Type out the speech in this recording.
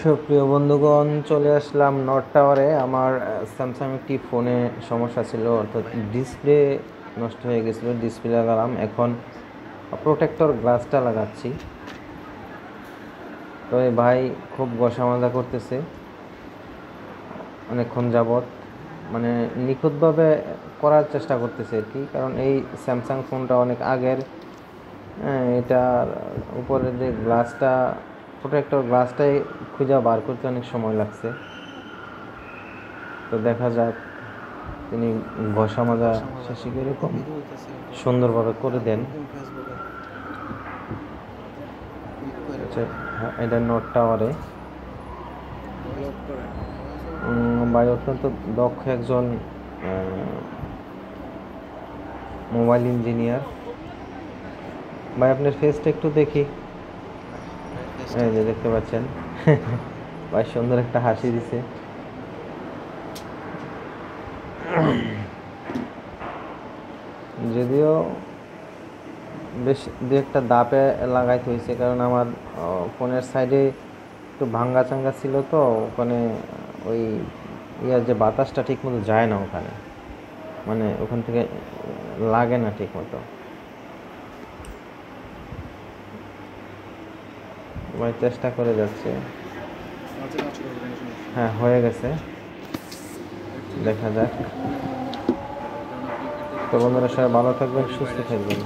সুপ্রিয় বন্ধুগণ, চলে আসলাম নর্থ টাওয়ারে। আমার স্যামসাং একটি ফোনে সমস্যা ছিল, অর্থাৎ ডিসপ্লে নষ্ট হয়ে গেছিলো। ডিসপ্লে লাগালাম, এখন প্রোটেক্টর গ্লাসটা লাগাচ্ছি। তো এই ভাই খুব গসামজা করতেছে অনেকক্ষণ যাবৎ, মানে নিখুঁতভাবে করার চেষ্টা করতেছে আর কি, কারণ এই স্যামসাং ফোনটা অনেক আগের। এটার উপরে যে গ্লাসটা, প্রোটেক্টর গ্লাসটাই খুঁজে বার করতে অনেক সময় লাগছে। তো দেখা যাক তিনি ঘষা মাজা শেষে এরকম সুন্দরভাবে করে দেন। আচ্ছা, হ্যাঁ, এটা নর্থ টাওয়ারে। ভাই অত্যন্ত দক্ষ একজন মোবাইল ইঞ্জিনিয়ার। ভাই আপনার ফেসটা একটু দেখি। এই যে দেখতে পাচ্ছেন, ভাই সুন্দর একটা হাসি দিছে। যদিও বেশ দু একটা দাপে লাগাইতে হয়েছে, কারণ আমার ফোনের সাইডে একটু ভাঙ্গা চাঙ্গা ছিল, তো ওখানে ওই ইয়ার যে বাতাসটা ঠিক মতো যায় না ওখানে, মানে ওখান থেকে লাগে না ঠিক মতো। ভাই চেষ্টা করে যাচ্ছে। হ্যাঁ, হয়ে গেছে, দেখা যাক। তো বন্ধুরা, সবাই ভালো থাকবেন, সুস্থ থাকবেন।